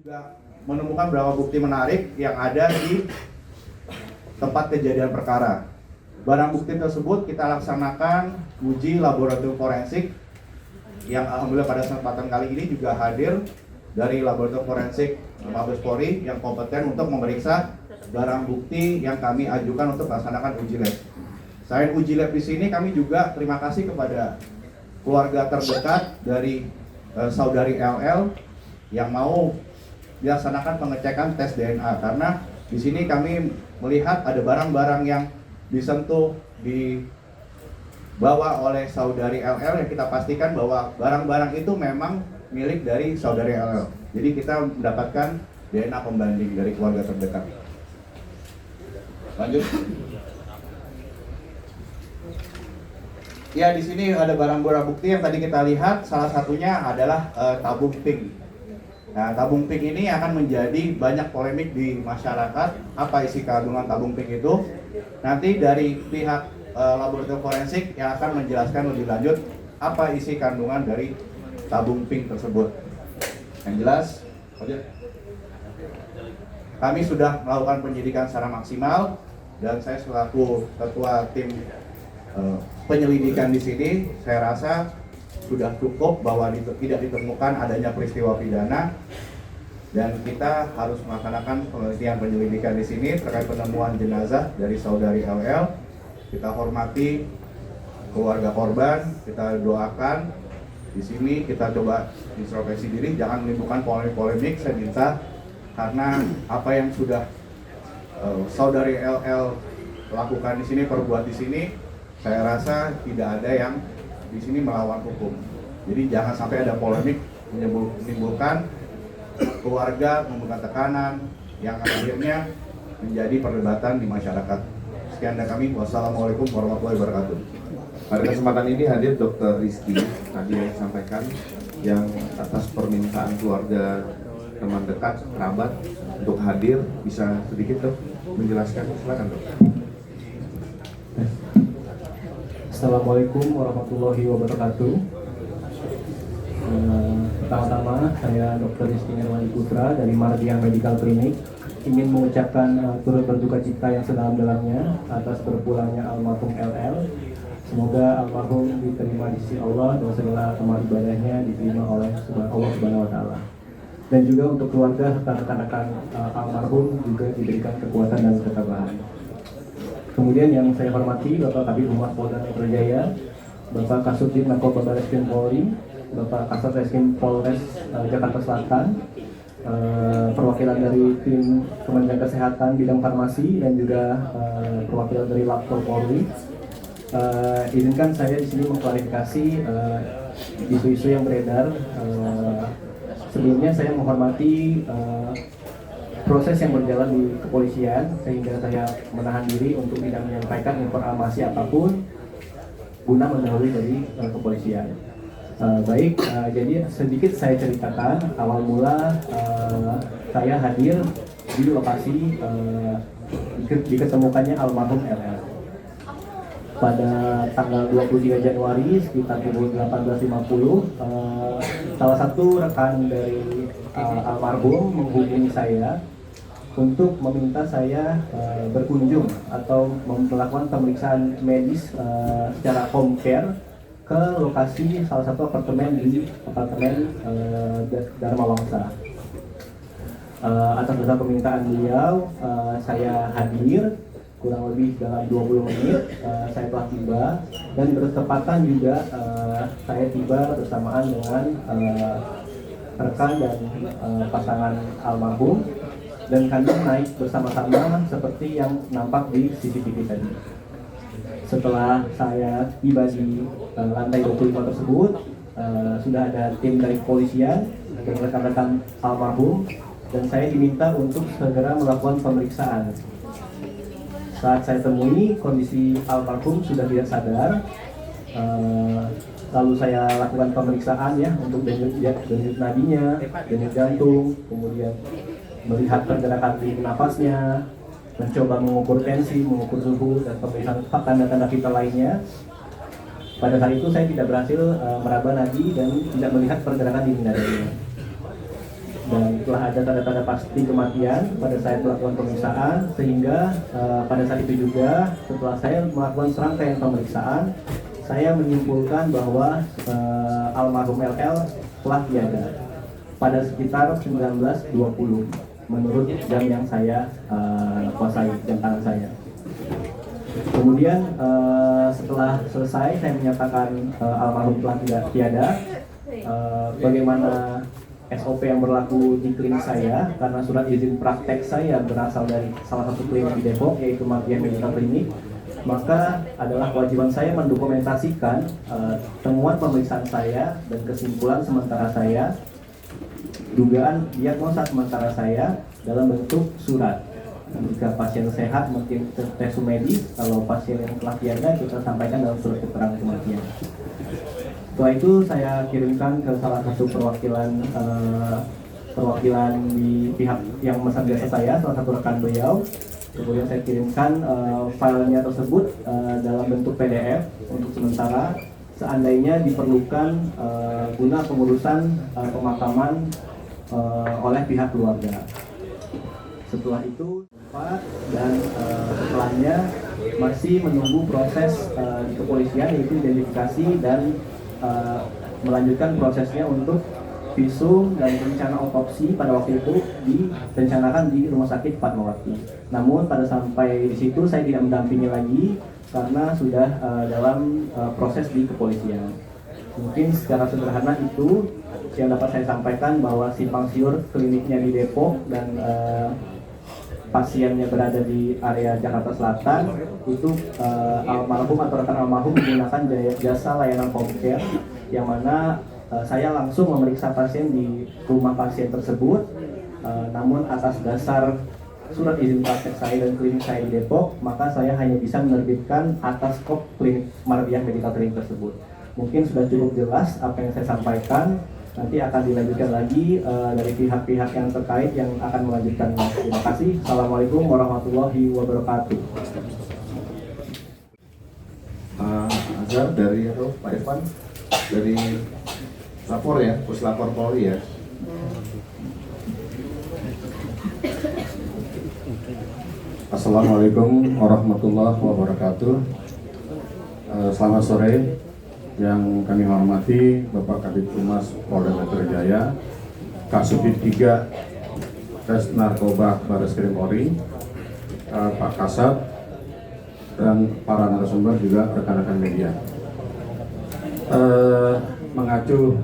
juga menemukan beberapa bukti menarik yang ada di tempat kejadian perkara. Barang bukti tersebut kita laksanakan uji laboratorium forensik yang alhamdulillah pada kesempatan kali ini juga hadir dari laboratorium forensik Mabes Polri yang kompeten untuk memeriksa barang bukti yang kami ajukan untuk melaksanakan uji lab. Selain uji lab di sini, kami juga terima kasih kepada keluarga terdekat dari saudari LL yang mau dilaksanakan pengecekan tes DNA, karena di sini kami melihat ada barang-barang yang disentuh, dibawa oleh saudari LL yang kita pastikan bahwa barang-barang itu memang milik dari saudari LL. Jadi kita mendapatkan DNA pembanding dari keluarga terdekat. Lanjut. Ya, di sini ada barang-barang bukti yang tadi kita lihat, salah satunya adalah tabung pink. Nah, tabung pink ini akan menjadi banyak polemik di masyarakat. Apa isi kandungan tabung pink itu? Nanti dari pihak laboratorium forensik yang akan menjelaskan lebih lanjut apa isi kandungan dari tabung pink tersebut. Yang jelas, kami sudah melakukan penyidikan secara maksimal dan saya selaku ketua tim penyelidikan di sini, saya rasa sudah cukup bahwa tidak ditemukan adanya peristiwa pidana, dan kita harus melaksanakan penelitian penyelidikan di sini terkait penemuan jenazah dari saudari LL. Kita hormati keluarga korban, kita doakan. Di sini kita coba introspeksi diri, jangan menimbulkan polemik-polemik. Saya minta, karena apa yang sudah saudari LL lakukan di sini, perbuat di sini, saya rasa tidak ada yang di sini melawan hukum. Jadi jangan sampai ada polemik menimbulkan keluarga memberikan tekanan yang akhirnya menjadi perdebatan di masyarakat. Sekian dari kami. Wassalamualaikum warahmatullahi wabarakatuh. Pada kesempatan ini hadir Dr. Rizky tadi yang disampaikan, yang atas permintaan keluarga, teman dekat, kerabat untuk hadir, bisa sedikit Dok menjelaskan. Silakan Dok. Assalamualaikum warahmatullahi wabarakatuh. Pertama-tama saya Dr. Rizky Nirwandi Putra dari Mardian Medical Clinic ingin mengucapkan turut berduka cita yang sedalam-dalamnya atas berpulangnya almarhum LL. Semoga almarhum diterima di sisi Allah dan segala amal ibadahnya diterima oleh Allah Subhanahu wa Ta'ala. Dan juga untuk keluarga serta rekan-rekan almarhum juga diberikan kekuatan dan ketabahan. Kemudian yang saya hormati Bapak Kabid Humas Polda Metro Jaya, Bapak Kasubdit Narkoba Barreskrim Polri, Bapak Kasat Reskrim Polres Jakarta Selatan, perwakilan dari tim Kementerian Kesehatan bidang farmasi, dan juga perwakilan dari Lab Polri. Izinkan saya di sini mengklarifikasi isu-isu yang beredar. Sebelumnya saya menghormati proses yang berjalan di kepolisian, sehingga saya menahan diri untuk tidak menyampaikan informasi apapun guna mendahului dari kepolisian. Jadi sedikit saya ceritakan awal mula saya hadir di lokasi diketemukannya almarhum LL. Pada tanggal 23 Januari sekitar pukul 18.50, salah satu rekan dari almarhum menghubungi saya untuk meminta saya berkunjung atau melakukan pemeriksaan medis secara home care ke lokasi salah satu apartemen di Dharma Wangsa. Atas dasar permintaan beliau, saya hadir kurang lebih dalam 20 menit. Saya telah tiba, dan bertepatan juga saya tiba bersamaan dengan rekan dan pasangan almarhum, dan kami naik bersama-sama seperti yang nampak di CCTV tadi. Setelah saya tiba di lantai 25 tersebut, sudah ada tim dari kepolisian dan rekan-rekan almarhum, dan saya diminta untuk segera melakukan pemeriksaan. Saat saya temui, kondisi almarhum sudah tidak sadar. Lalu saya lakukan pemeriksaan ya untuk denyut nadinya, denyut jantung, kemudian melihat pergerakan di napasnya, mencoba mengukur tensi, mengukur suhu, dan pemeriksaan tanda-tanda vital lainnya. Pada saat itu saya tidak berhasil meraba nadi dan tidak melihat pergerakan di dadanya. dan telah ada tanda-tanda pasti kematian pada saat melakukan pemeriksaan, sehingga pada saat itu juga setelah saya melakukan serangkaian pemeriksaan, saya menyimpulkan bahwa almarhum LL telah tiada pada sekitar 19.20 menurut jam yang saya kuasai, jam tangan saya. Kemudian setelah selesai saya menyatakan almarhum telah tiada, bagaimana SOP yang berlaku di klinik saya, karena surat izin praktek saya berasal dari salah satu klinik di Depok, yaitu Mardian Medical Clinic, maka adalah kewajiban saya mendokumentasikan temuan pemeriksaan saya dan kesimpulan sementara saya, dugaan diagnosa sementara saya dalam bentuk surat. Jika pasien sehat mungkin tes medis, kalau pasien yang telah tiada kita sampaikan dalam surat keterangan kematian. Setelah itu saya kirimkan ke salah satu perwakilan di pihak yang memesan jasa saya, salah satu rekan beliau. Kemudian saya kirimkan filenya tersebut dalam bentuk PDF untuk sementara, seandainya diperlukan guna pengurusan pemakaman oleh pihak keluarga. Setelah itu dan setelahnya masih menunggu proses di kepolisian, yaitu identifikasi dan melanjutkan prosesnya untuk visum dan rencana otopsi pada waktu itu direncanakan di Rumah Sakit Fatmawati. Namun pada sampai di situ saya tidak mendampingi lagi karena sudah dalam proses di kepolisian. Mungkin secara sederhana itu yang dapat saya sampaikan, bahwa simpang siur kliniknya di Depok dan pasiennya berada di area Jakarta Selatan itu almarhum atau rekan almarhum menggunakan jasa layanan home care, yang mana saya langsung memeriksa pasien di rumah pasien tersebut, namun atas dasar surat izin praktek saya dan klinik saya di Depok, maka saya hanya bisa menerbitkan atas kop klinik Mardian Medical Clinic tersebut. Mungkin sudah cukup jelas apa yang saya sampaikan. Nanti akan dilanjutkan lagi dari pihak-pihak yang terkait yang akan melanjutkan. Terima kasih. Assalamualaikum warahmatullahi wabarakatuh. Azhar dari Pak Irfan dari lapor ya, Puslapor Polri ya. Assalamualaikum warahmatullahi wabarakatuh. Selamat sore. Yang kami hormati Bapak Kabid Humas Polda Metro Jaya, Kasubdit 3 Res Narkoba Barreskrim Polri, Pak Kasat, dan para narasumber juga rekan-rekan media. Mengacu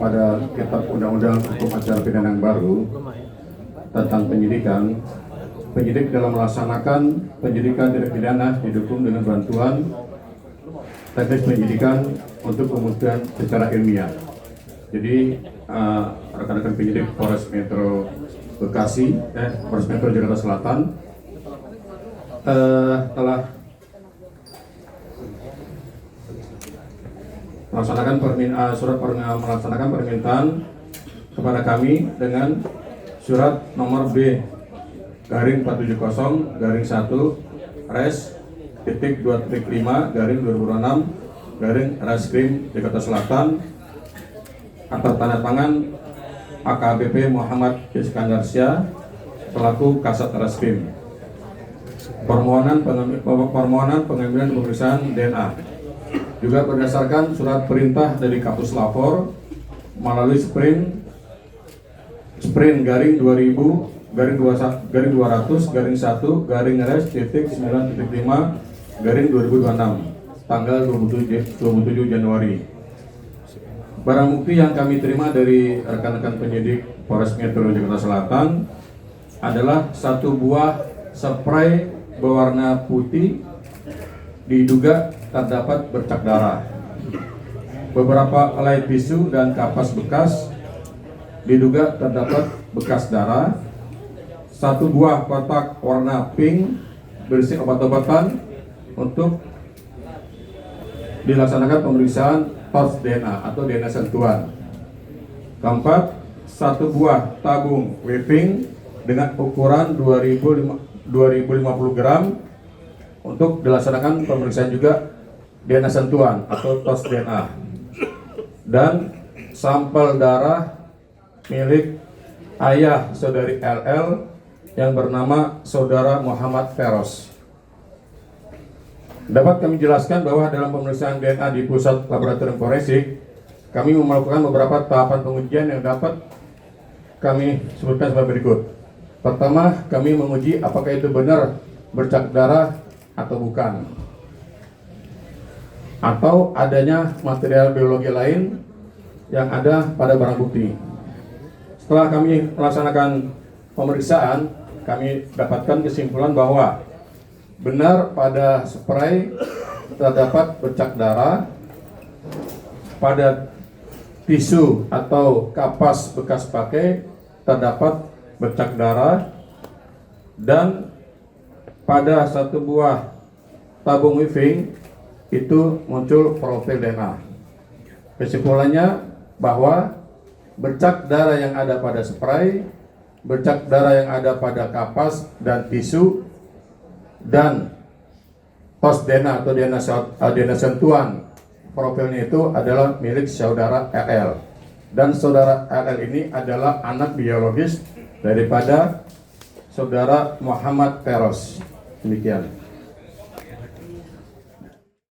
pada Kitab Undang-Undang Hukum Acara Pidana yang baru tentang penyidikan, penyidik dalam melaksanakan penyidikan tindak pidana didukung dengan bantuan teknis penyidikan untuk pembuktian secara ilmiah. Jadi rekan-rekan penyidik Polres Metro Bekasi, Polres Metro Jakarta Selatan telah melaksanakan permintaan kepada kami dengan surat nomor B-1-1-Res.2.5-2006 Jakarta Selatan atas tanda tangan AKBP Muhammad Iskandar Syah selaku Kasat Reskrim. Permohonan pengambilan pemeriksaan DNA juga berdasarkan surat perintah dari Kapus Lapor melalui sprint garing 2000 garing 200 garing 1 garing res.9.5 garing 2026 tanggal 27 Januari. Barang bukti yang kami terima dari rekan-rekan penyidik Polres Metro Jakarta Selatan adalah satu buah spray berwarna putih diduga terdapat bercak darah. Beberapa helai tisu dan kapas bekas diduga terdapat bekas darah. Satu buah kotak warna pink berisi obat-obatan untuk dilaksanakan pemeriksaan tos DNA atau DNA sentuhan. Keempat, satu buah tabung wiping dengan ukuran 2050 gram untuk dilaksanakan pemeriksaan juga DNA sentuhan atau tos DNA. Dan sampel darah milik ayah saudari LL yang bernama saudara Muhammad Feros. Dapat kami jelaskan bahwa dalam pemeriksaan DNA di Pusat Laboratorium Forensik, kami melakukan beberapa tahapan pengujian yang dapat kami sebutkan sebagai berikut. Pertama, kami menguji apakah itu benar bercak darah atau bukan, atau adanya material biologi lain yang ada pada barang bukti. Setelah kami melaksanakan pemeriksaan, kami dapatkan kesimpulan bahwa benar pada spray terdapat bercak darah, pada tisu atau kapas bekas pakai terdapat bercak darah, dan pada satu buah tabung weaving itu muncul profil DNA. Kesimpulannya bahwa bercak darah yang ada pada spray, bercak darah yang ada pada kapas dan tisu, dan tos DNA atau DNA sentuhan profilnya itu adalah milik saudara LL. Dan saudara LL ini adalah anak biologis daripada saudara Muhammad Feros. Demikian.